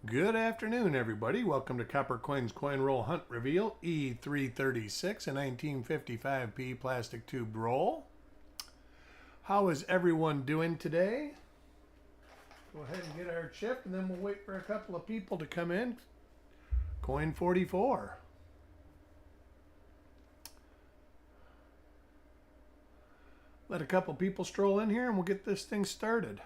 Good afternoon, everybody. Welcome to Copper Coins Coin Roll Hunt Reveal E336, a 1955p plastic tube roll. How is everyone doing today? Go ahead and get our chip, and then we'll wait for a couple of people to come in. Coin 44. Let a couple people stroll in here, and we'll get this thing started.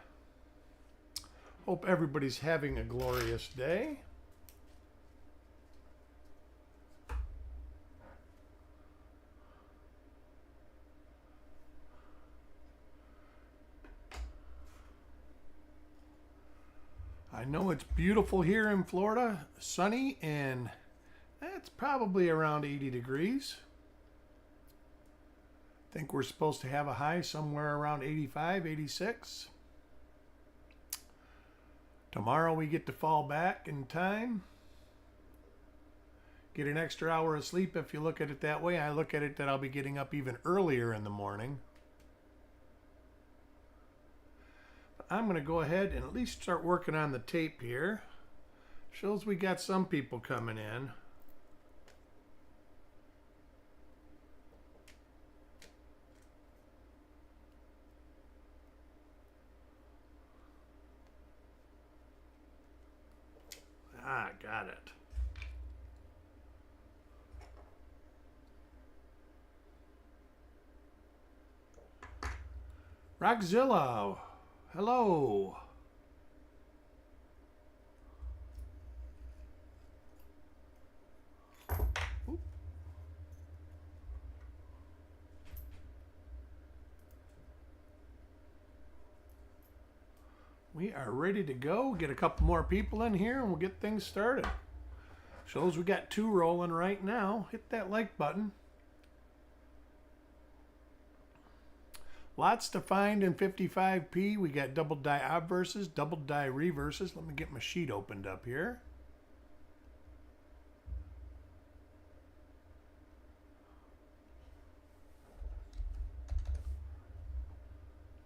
Hope everybody's having a glorious day. I know it's beautiful here in Florida, sunny, and it's probably around 80 degrees. I think we're supposed to have a high somewhere around 85, 86. Tomorrow we get to fall back in time. Get an extra hour of sleep if you look at it that way. I look at it that I'll be getting up even earlier in the morning. But I'm going to go ahead and at least start working on the tape here. Shows we got some people coming in. Got it. Rockzilla, hello. Oop. We are ready to go. Get a couple more people in here and we'll get things started. Shows we got two rolling right now. Hit that like button. Lots to find in 55p. We got double die obverses, double die reverses. Let me get my sheet opened up here.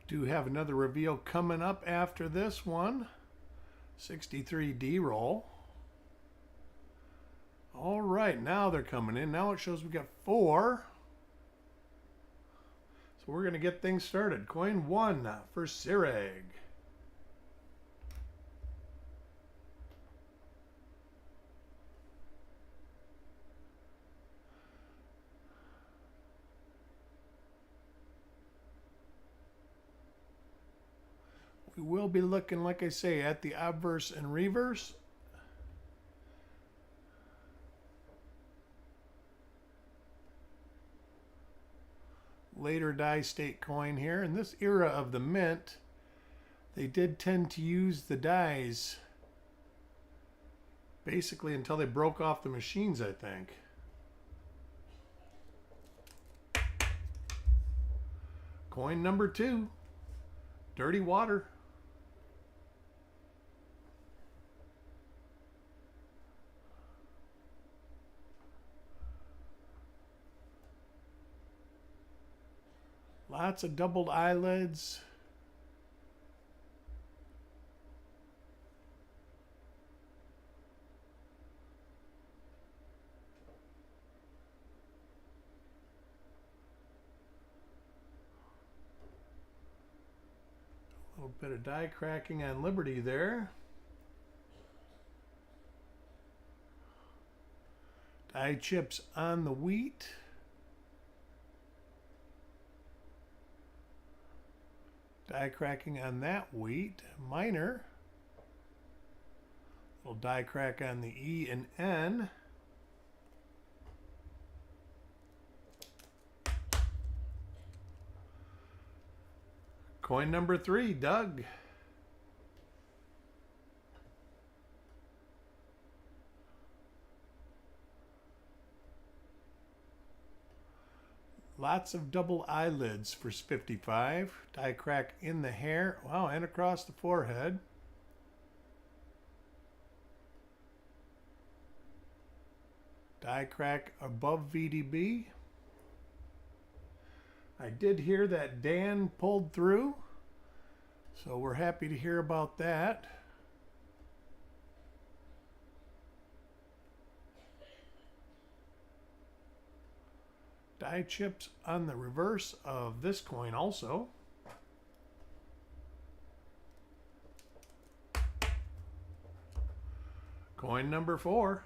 Do have another reveal coming up after this one. 63D roll. All right, now they're coming in. Now it shows we got four. So we're going to get things started. Coin 1 for Sireg. We will be looking, like I say, at the obverse and reverse. Later die state coin here. In this era of the mint, they did tend to use the dies basically until they broke off the machines, I think. Coin number 2, dirty water. Lots of doubled eyelids. A little bit of die cracking on Liberty there. Die chips on the wheat. Die cracking on that wheat. Minor. Little die crack on the E and N. Coin number 3, Doug. Lots of double eyelids for 55. Die crack in the hair. Wow, and across the forehead. Die crack above VDB. I did hear that Dan pulled through, so we're happy to hear about that. Die chips on the reverse of this coin also. Coin number 4,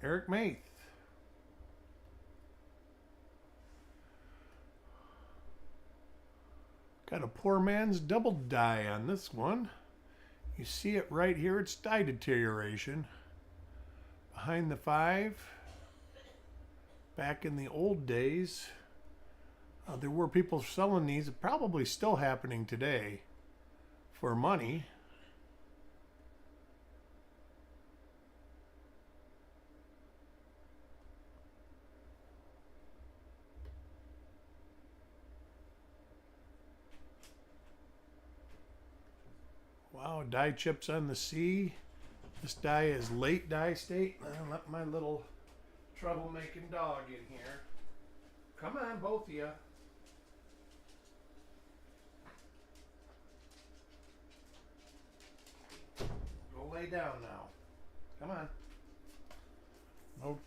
Eric Beyer. Got a poor man's double die on this one. You see it right here, it's die deterioration. Behind the 5, back in the old days, there were people selling these, probably still happening today, for money. Wow, die chips on the C. This die is late die state. I'll let my little troublemaking dog in here. Come on, both of you. Go lay down now. Come on.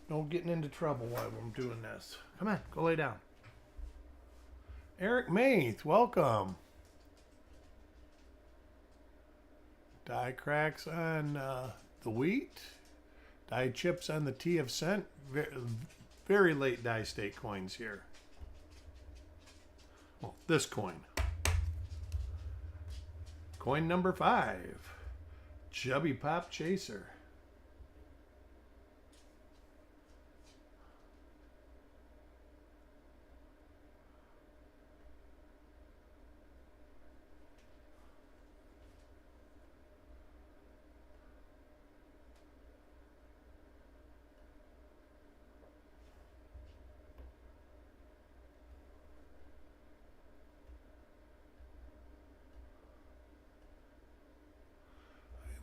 No getting into trouble while I'm doing this. Come on, go lay down. Eric Beyer, welcome. Die cracks on the wheat. Die chips on the T of cent. Very late die state coins here. Well, this coin. Coin number 5. Chubby Pop Chaser.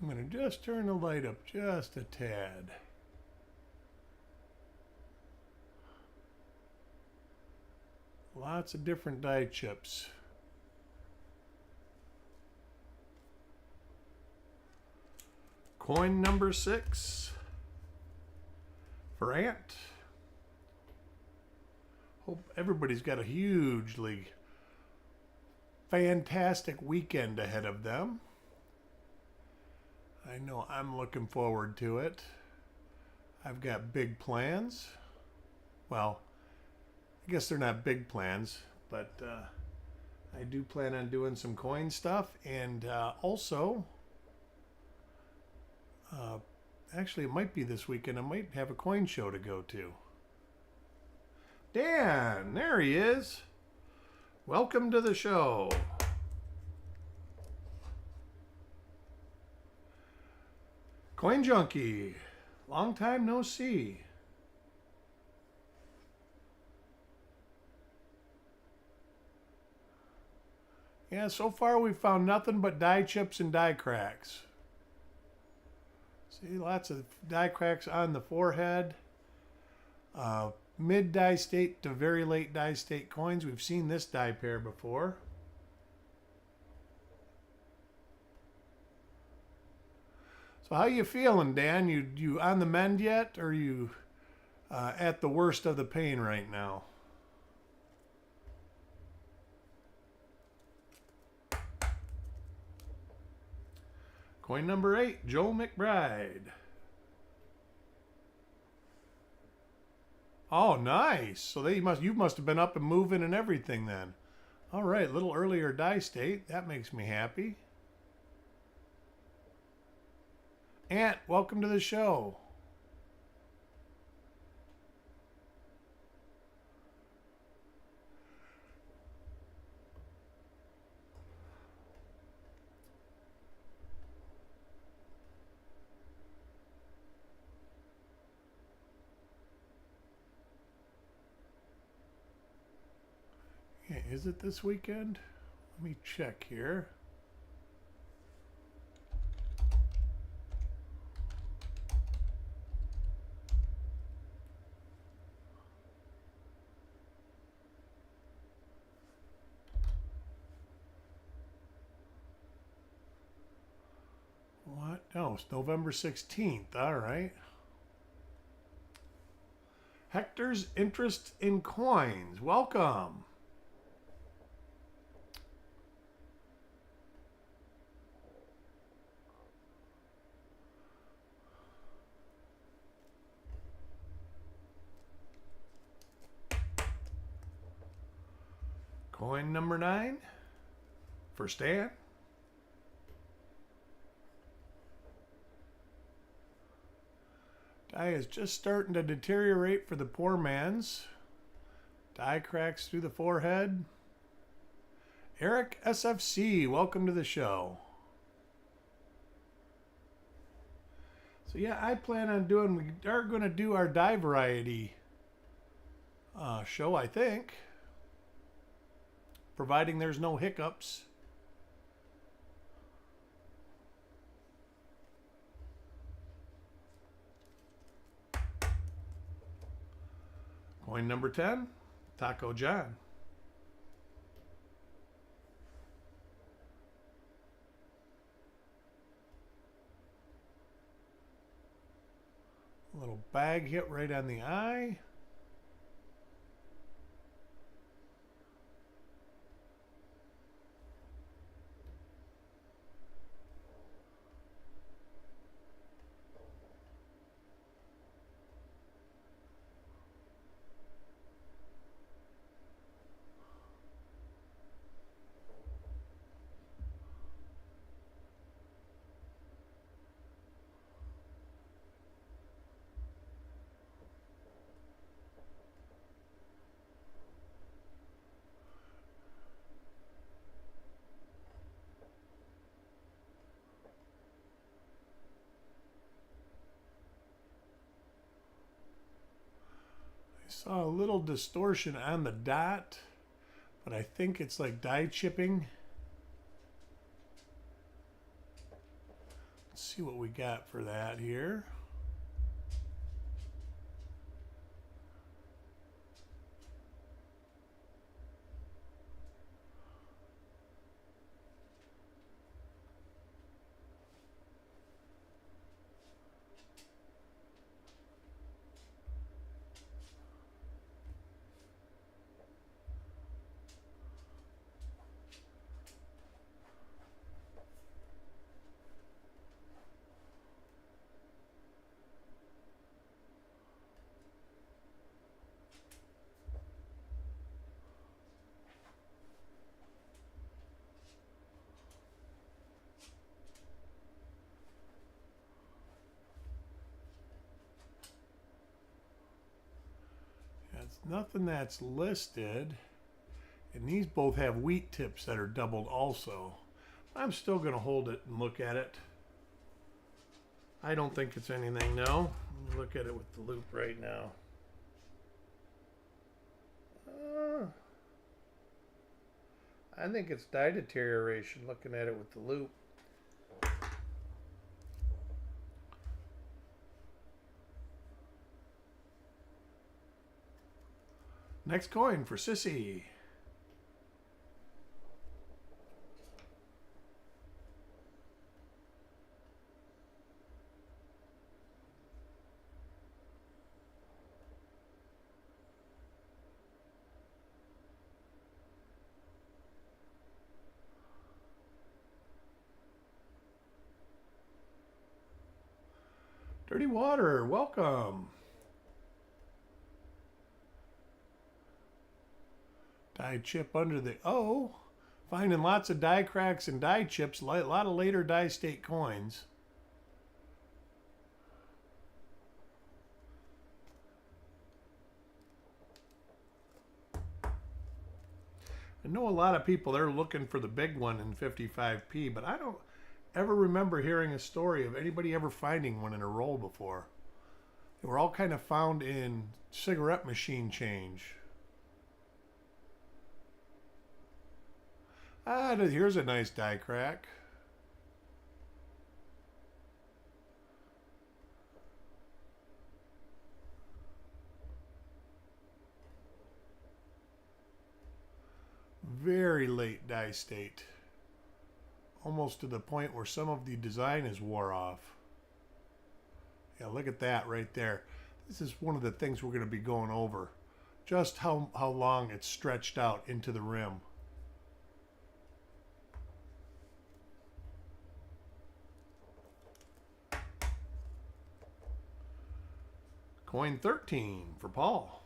I'm going to just turn the light up just a tad. Lots of different die chips. Coin number 6 for Ant. Hope everybody's got a hugely fantastic weekend ahead of them. I know I'm looking forward to it. I've got big plans. Well, I guess they're not big plans, but I do plan on doing some coin stuff, and also, actually it might be this weekend, I might have a coin show to go to. Dan, there he is. Welcome to the show. Coin Junkie, long time no see. Yeah, so far we've found nothing but die chips and die cracks. See, lots of die cracks on the forehead. Mid die state to very late die state coins. We've seen this die pair before. So how you feeling, Dan? You on the mend yet, or you at the worst of the pain right now? Coin number 8, Joe McBride. Oh, nice. So you must have been up and moving and everything then. All right, a little earlier die state. That makes me happy. Ant, welcome to the show. Yeah, is it this weekend? Let me check here. What? Oh, it's November 16th. All right. Hector's Interest in Coins. Welcome. Coin number 9 for Stan. Die is just starting to deteriorate for the poor man's. Die cracks through the forehead. Eric SFC, welcome to the show. So yeah, I plan on we are going to do our die variety show, I think. Providing there's no hiccups. Coin number 10, Taco John. A little bag hit right on the eye. Saw a little distortion on the dot, but I think it's like die chipping. Let's see what we got for that here. It's nothing that's listed. And these both have wheat tips that are doubled also. I'm still going to hold it and look at it. I don't think it's anything, no. Let me look at it with the loop right now. I think it's die deterioration looking at it with the loop. Next coin for Sissy. Dirty Water, welcome. Die chip under the O. Finding lots of die cracks and die chips. A lot of later die state coins. I know a lot of people, they're looking for the big one in 55p, but I don't ever remember hearing a story of anybody ever finding one in a roll before. They were all kind of found in cigarette machine change. Ah, here's a nice die crack. Very late die state. Almost to the point where some of the design is wore off. Yeah, look at that right there. This is one of the things we're going to be going over. Just how long it's stretched out into the rim. Coin 13 for Paul.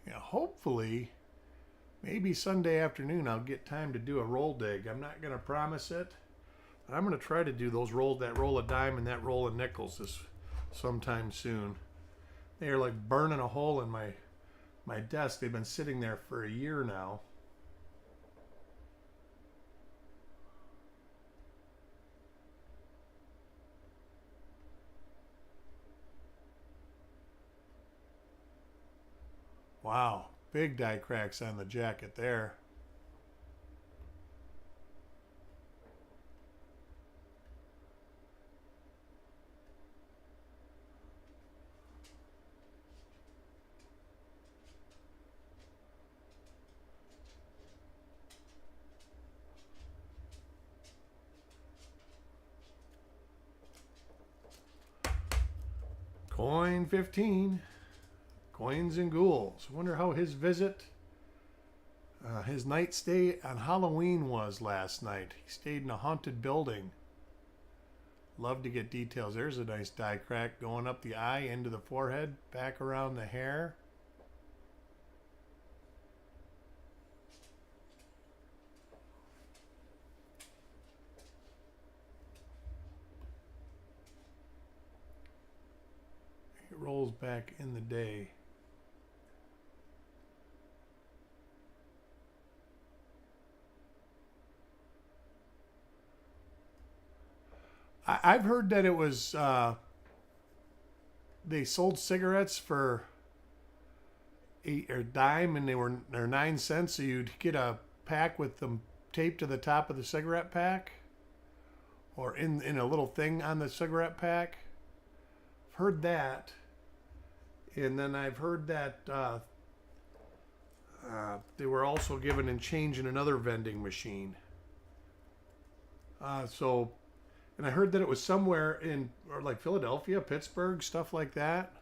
Yeah, hopefully, maybe Sunday afternoon I'll get time to do a roll dig. I'm not going to promise it. But I'm going to try to do that roll of dime and that roll of nickels this sometime soon. They are like burning a hole in my desk. They've been sitting there for a year now. Wow, big die cracks on the jacket there. Coin 15. Coins and ghouls. I wonder how his visit, his night stay on Halloween was last night. He stayed in a haunted building. Love to get details. There's a nice die crack going up the eye, into the forehead, back around the hair. It rolls back in the day. I've heard that it was they sold cigarettes for a dime, and they're 9 cents. So you'd get a pack with them taped to the top of the cigarette pack, or in a little thing on the cigarette pack. I've heard that, and then I've heard that they were also given in change in another vending machine. And I heard that it was somewhere in, or like Philadelphia, Pittsburgh, stuff like that.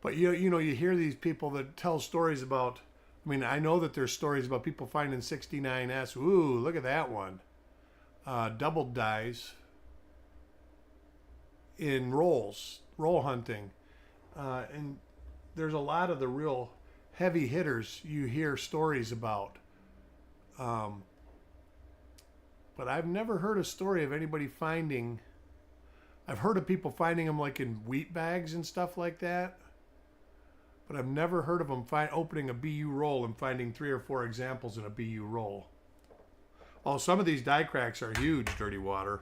But you know, you hear these people that tell stories about. I mean, I know that there's stories about people finding 69S. Ooh, look at that one. Double dies in roll hunting, and there's a lot of the real heavy hitters you hear stories about. But I've never heard a story of anybody finding. I've heard of people finding them like in wheat bags and stuff like that. But I've never heard of them opening a BU roll and finding 3 or 4 examples in a BU roll. Oh, some of these die cracks are huge, Dirty Water.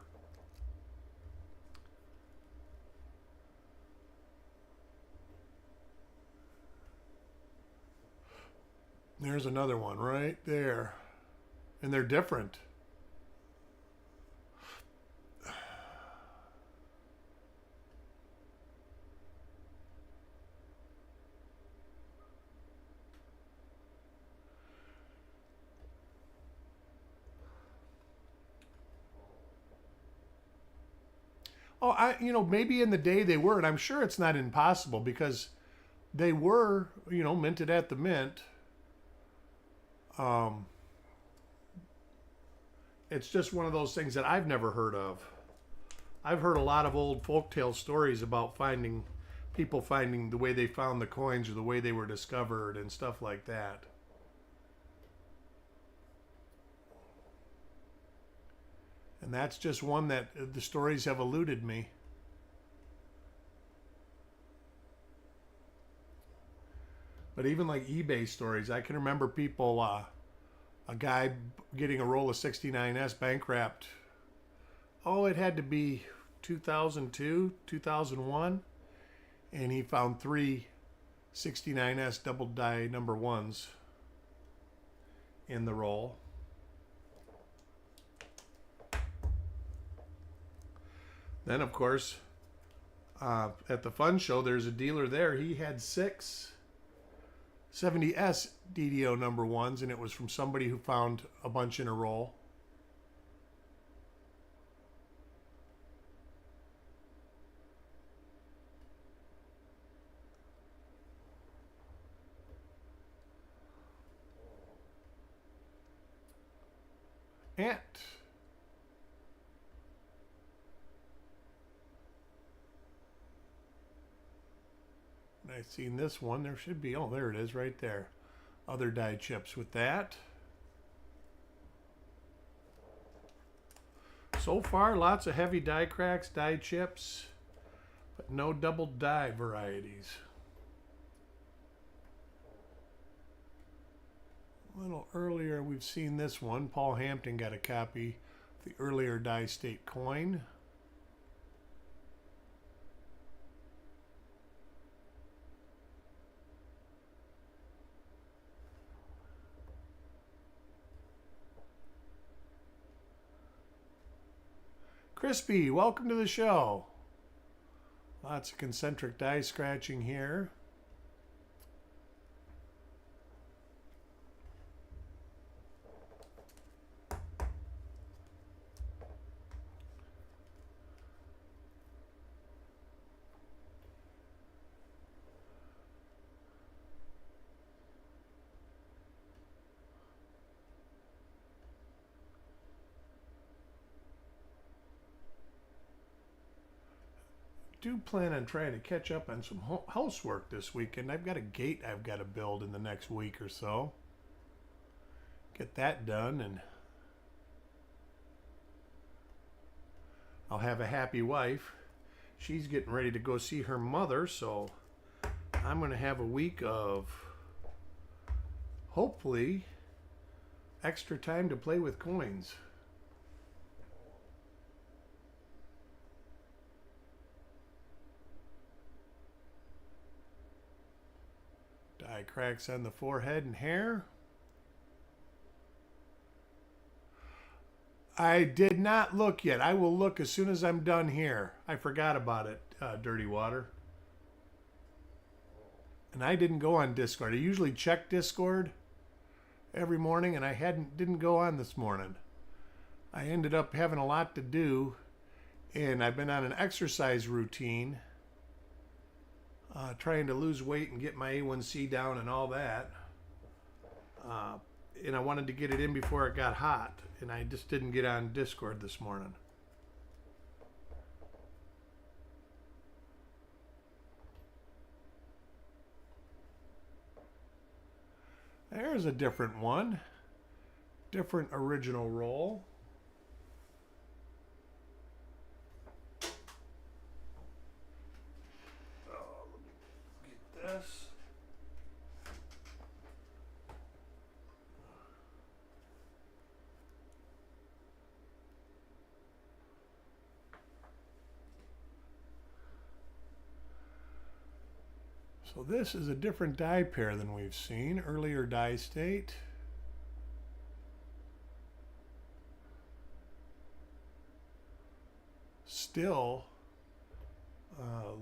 There's another one right there. And they're different. Oh, maybe in the day they were, and I'm sure it's not impossible because they were, minted at the mint. It's just one of those things that I've never heard of. I've heard a lot of old folktale stories about people finding the way they found the coins or the way they were discovered and stuff like that. And that's just one that the stories have eluded me. But even like eBay stories, I can remember people, a guy getting a roll of 69S bank wrapped. Oh, it had to be 2002, 2001. And he found 3 69S double die number ones in the roll. Then, of course, at the fun show, there's a dealer there. He had 6 70S DDO number ones, and it was from somebody who found a bunch in a roll. Ant. I've seen this one. There should be, oh, there it is right there. Other die chips with that. So far, lots of heavy die cracks, die chips, but no double die varieties. A little earlier, we've seen this one. Paul Hampton got a copy of the earlier die state coin. Crispy, welcome to the show. Lots of concentric die scratching here. Do plan on trying to catch up on some housework this weekend. I've got a gate I've got to build in the next week or so. Get that done, and I'll have a happy wife. She's getting ready to go see her mother, so I'm going to have a week of hopefully extra time to play with coins. Die cracks on the forehead and hair. I did not look yet. I will look as soon as I'm done here. I forgot about it, Dirty Water. And I didn't go on Discord. I usually check Discord every morning, and I didn't go on this morning. I ended up having a lot to do, and I've been on an exercise routine. Trying to lose weight and get my A1C down and all that. And I wanted to get it in before it got hot. And I just didn't get on Discord this morning. There's a different one. Different original roll. This. So this is a different die pair than we've seen. Earlier die state. Still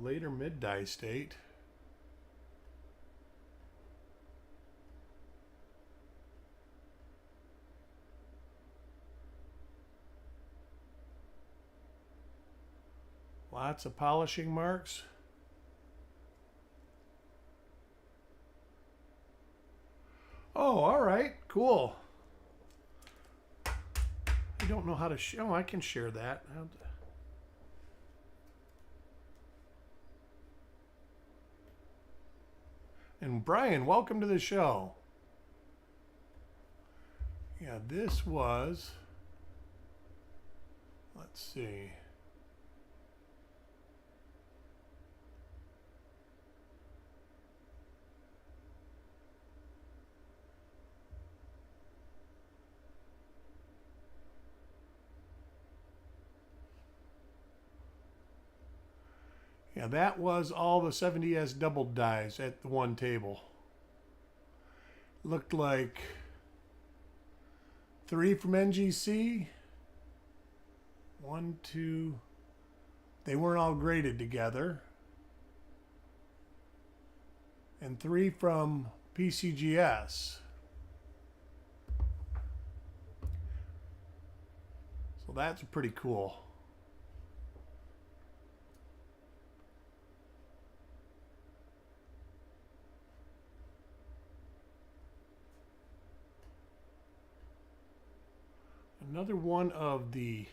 later mid die state. Lots of polishing marks. Oh, all right, cool. I don't know how to show. I can share that. And Brian, welcome to the show. Yeah, this was, let's see. Yeah, that was all the 70S double dies at the one table. Looked like 3 from NGC. 1, 2. They weren't all graded together. And 3 from PCGS. So that's pretty cool. Another one of the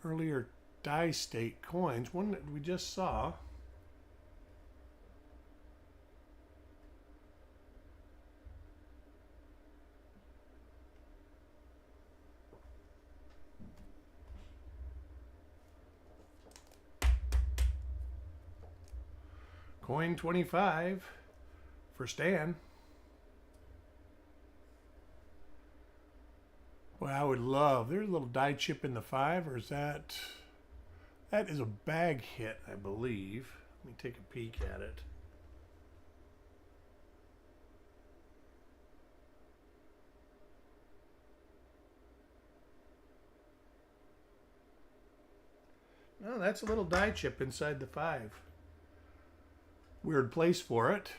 earlier die state coins, one that we just saw. Coin 25 for Stan. Boy, I would love, there's a little die chip in the 5, or is that is a bag hit, I believe. Let me take a peek at it. No, that's a little die chip inside the 5. Weird place for it.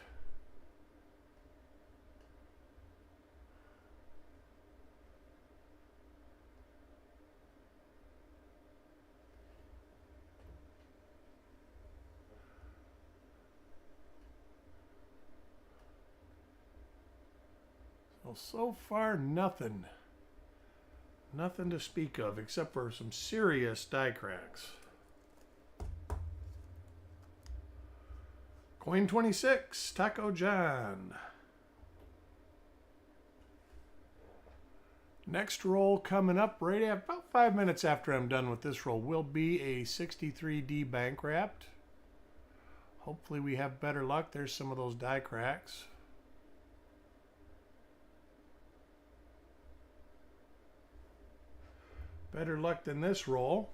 So far, nothing. Nothing to speak of except for some serious die cracks. Coin 26, Taco John. Next roll coming up right at about 5 minutes after I'm done with this roll will be a 63D bank wrapped. Hopefully we have better luck. There's some of those die cracks. Better luck than this roll.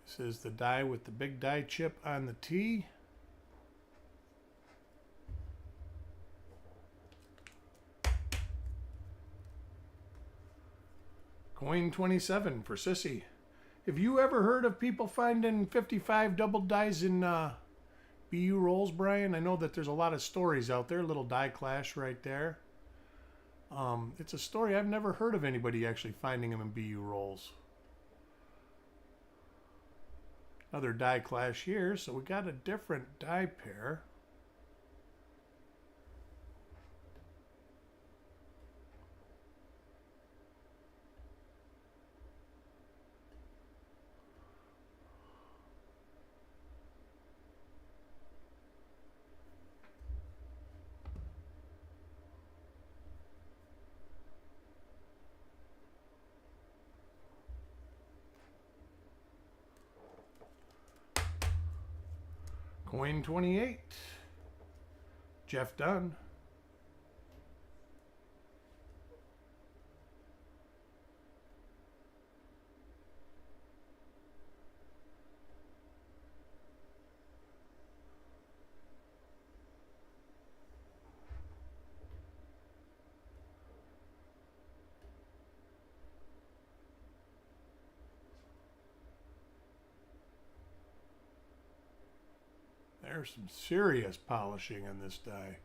This is the die with the big die chip on the T. Coin 27 for Sissy. Have you ever heard of people finding 55 double dies in BU rolls, Brian? I know that there's a lot of stories out there. A little die clash right there. It's a story I've never heard of anybody actually finding them in BU rolls. Another die clash here, so we got a different die pair. Coin 28, Jeff Dunn. There's some serious polishing on this die.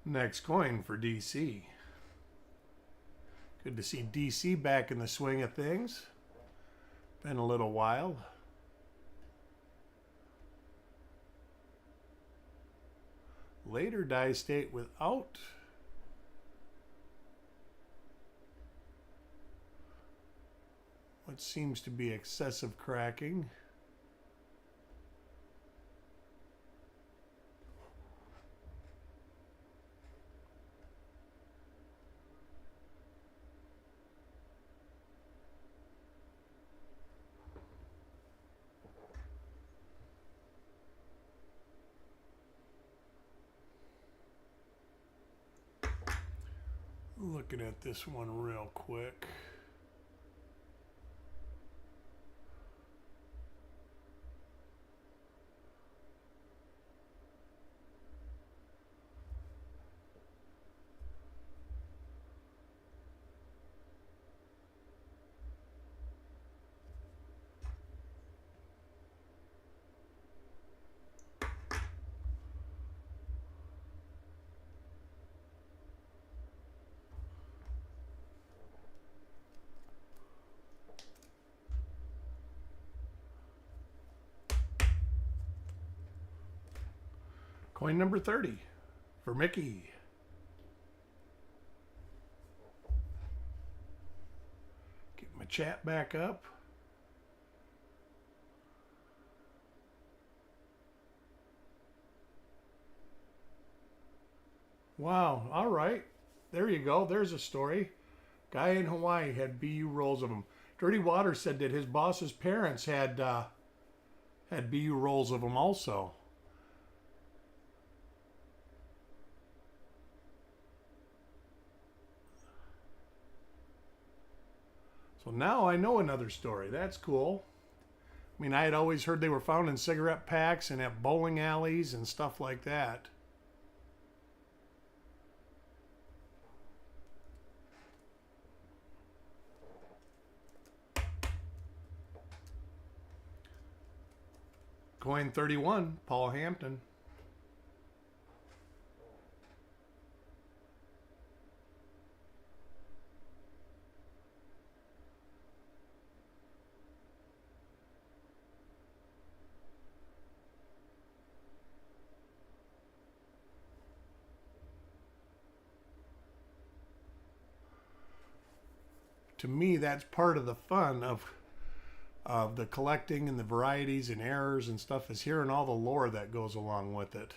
Next coin for DC. Good to see DC back in the swing of things. Been a little while. Later die state without what seems to be excessive cracking. looking at this one real quick. Coin number 30 for Mickey. Get my chat back up. Wow, all right. There you go. There's a story. Guy in Hawaii had BU rolls of them. Dirty Water said that his boss's parents had BU rolls of them also. So now I know another story. That's cool. I mean, I had always heard they were found in cigarette packs and at bowling alleys and stuff like that. Coin 31, Paul Hampton. To me, that's part of the fun of the collecting and the varieties and errors and stuff, is hearing all the lore that goes along with it.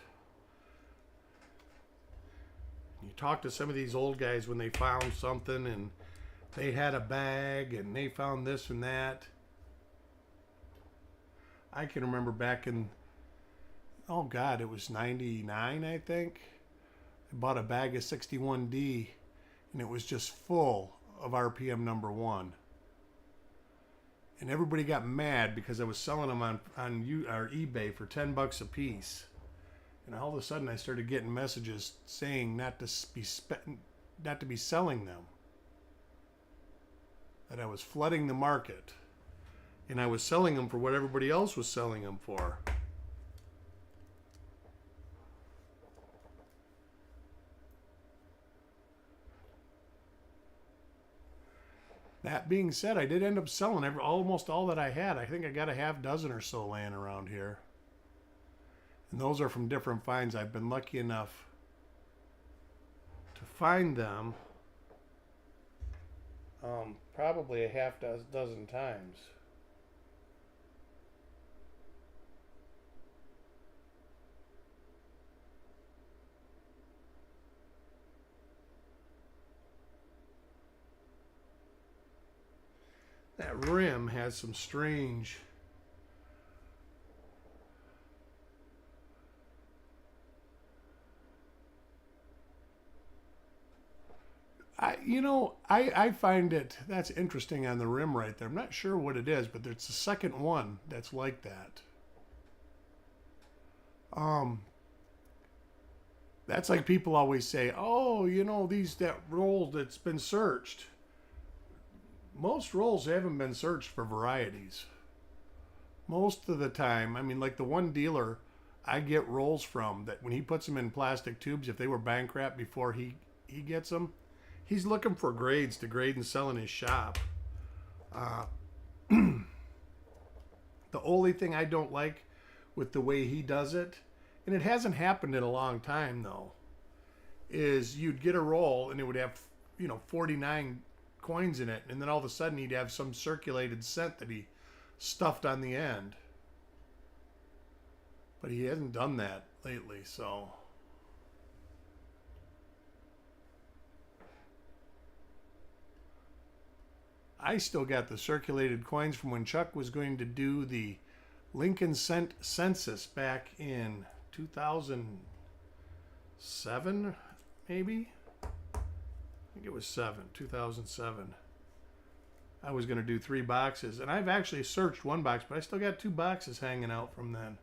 You talk to some of these old guys when they found something and they had a bag and they found this and that. I can remember back in, oh God, it was 99, I think. I bought a bag of 61D and it was just full of RPM number 1. And everybody got mad because I was selling them on eBay for $10 a piece. And all of a sudden I started getting messages saying not to be selling them. That I was flooding the market. And I was selling them for what everybody else was selling them for. That being said, I did end up selling almost all that I had. I think I got a half dozen or so laying around here. And those are from different finds. I've been lucky enough to find them probably a half dozen times. That rim has some strange I find it, that's interesting on the rim right there. I'm not sure what it is, but it's the second one that's like that. That's like people always say, oh, that roll that's been searched. Most rolls haven't been searched for varieties. Most of the time, I mean, like the one dealer I get rolls from, that when he puts them in plastic tubes, if they were bankrupt before he gets them, he's looking for grades to grade and sell in his shop. The only thing I don't like with the way he does it, and it hasn't happened in a long time though, is you'd get a roll and it would have 49 coins in it, and then all of a sudden he'd have some circulated cent that he stuffed on the end. But he hasn't done that lately, so I still got the circulated coins from when Chuck was going to do the Lincoln census back in 2007, maybe. I think it was 2007. I was going to do 3 boxes, and I've actually searched 1 box, but I still got 2 boxes hanging out from then.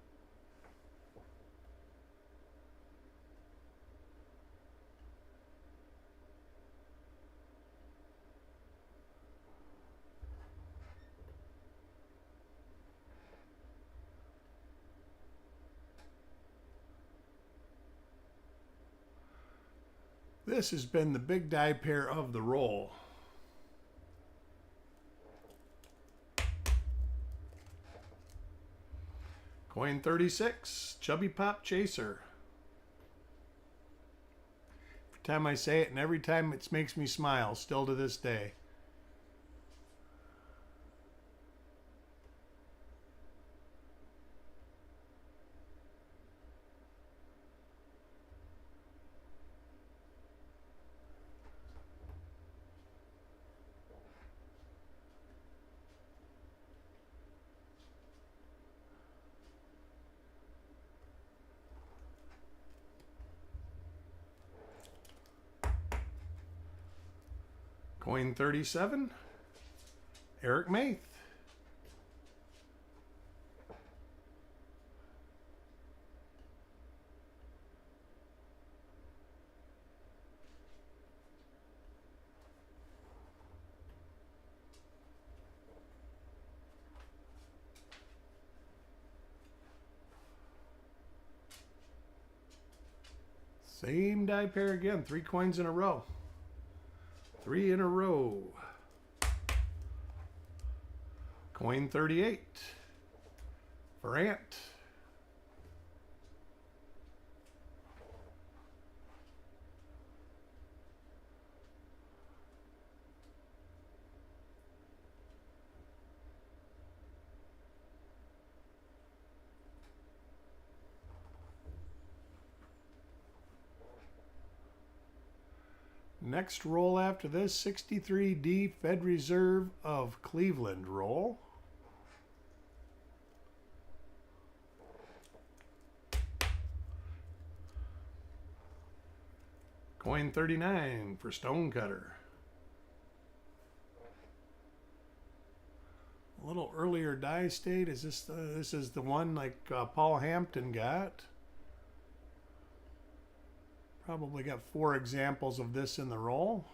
This has been the big die pair of the roll. Coin 36, Chubby Pop Chaser. Every time I say it, and every time it makes me smile, still to this day. Coin 37, Eric Beyer. Same die pair again, 3 coins in a row. 3 in a row. Coin 38 for Ant. Next roll after this, 63D Fed Reserve of Cleveland roll. Coin 39 for Stonecutter. A little earlier die state. Is this this is the one like Paul Hampton got? Probably got 4 examples of this in the roll.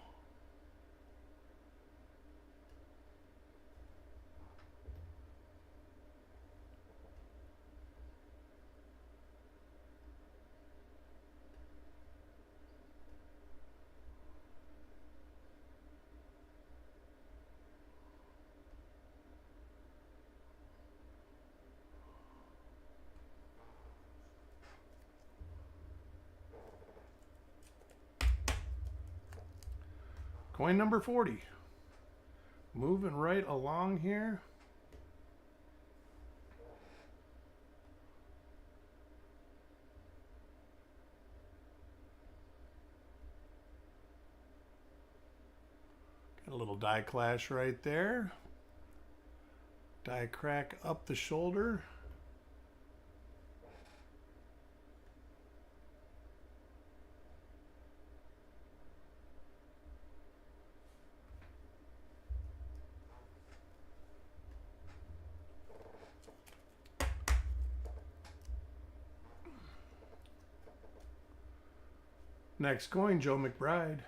Coin number 40. Moving right along here. Got a little die clash right there. Die crack up the shoulder. Next coin, Joe McBride.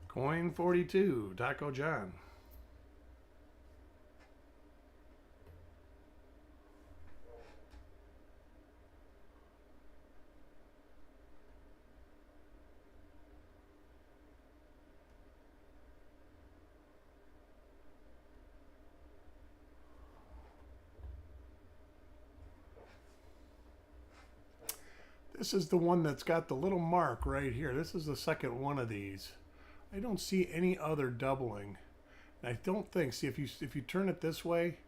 Coin 42, Taco John. This is the one that's got the little mark right here. This is the second one of these. I don't see any other doubling. And I don't think, see, if you turn it this way,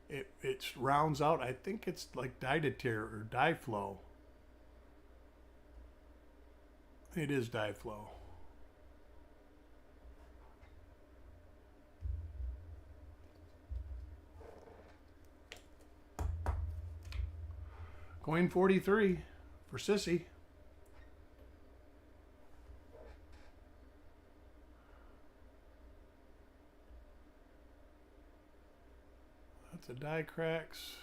it rounds out. I think it's like die-to-tear or die-flow. It is die-flow. Coin 43 for Sissy. That's a die cracks.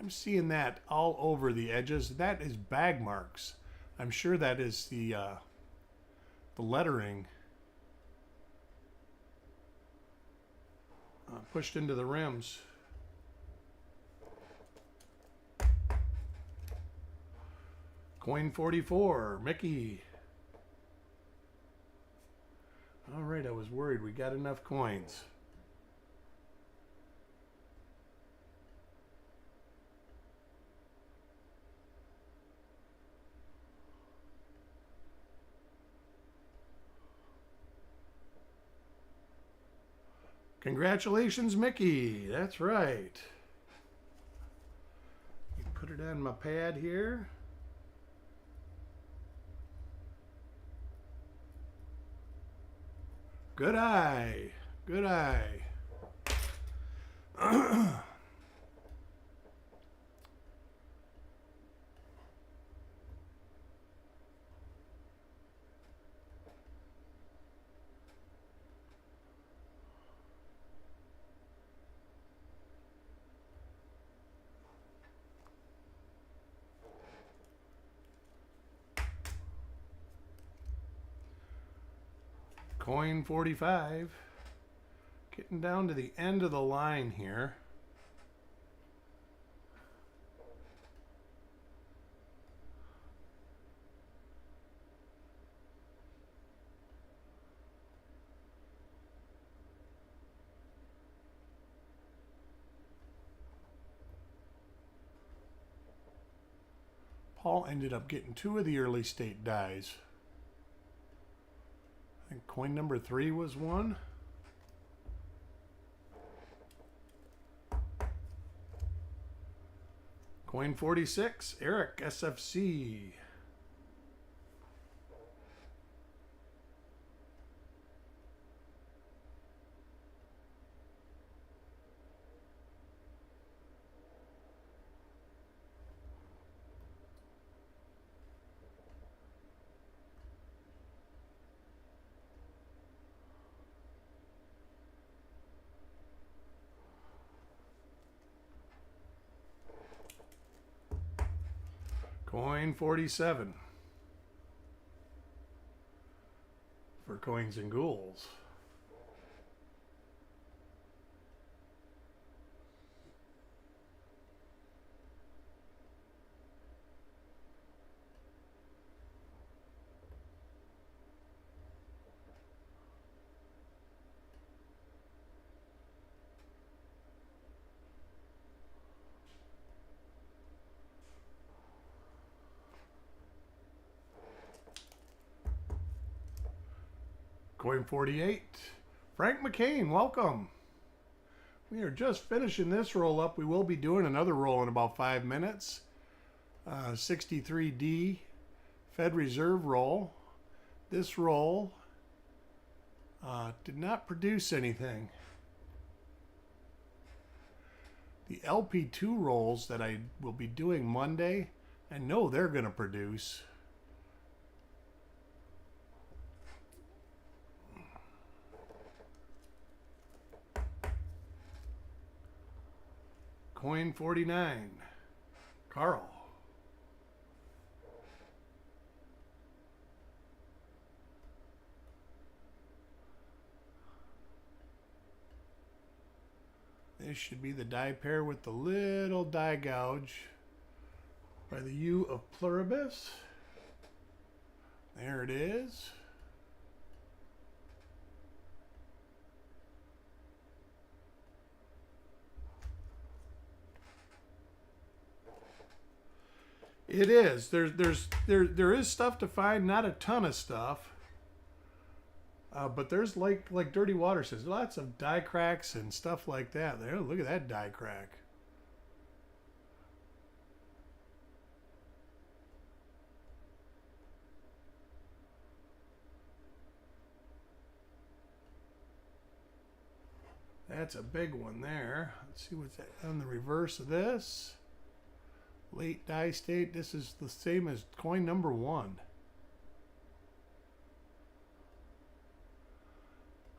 I'm seeing that all over the edges. That is bag marks. I'm sure that is the lettering pushed into the rims. Coin 44, Mickey. All right, I was worried we got enough coins. Congratulations, Mickey. That's right. You put it on my pad here. Good eye. Good eye. Coin 45. Getting down to the end of the line here. Paul ended up getting 2 of the early state dies. I think coin number 3 was one. Coin 46, Eric, SFC. Coin 47 for Coins and Ghouls. Coin 48, Frank McCain, welcome. We are just finishing this roll up. We will be doing another roll in about 5 minutes. 63D Fed Reserve roll. This roll did not produce anything. The LP2 rolls that I will be doing Monday, I know they're going to produce. Coin 49, Carl. This should be the die pair with the little die gouge by the U of Pluribus. There it is. It is. There is stuff to find, not a ton of stuff. But there's like Dirty Water says, lots of die cracks and stuff like that. There, look at that die crack. That's a big one there. Let's see what's on the reverse of this. Late die state. This is the same as coin number 1.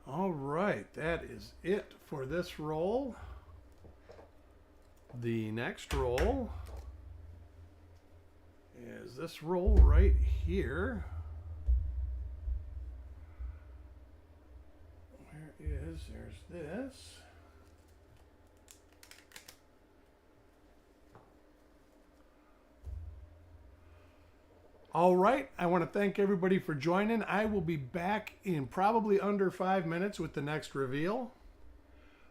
All right, that is it for this roll. The next roll is this roll right here. There's this. All right, I want to thank everybody for joining. I will be back in probably under 5 minutes with the next reveal.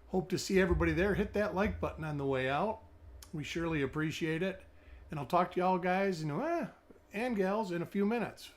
Hope to see everybody there. Hit that like button on the way out. We surely appreciate it. And I'll talk to y'all guys, and gals in a few minutes.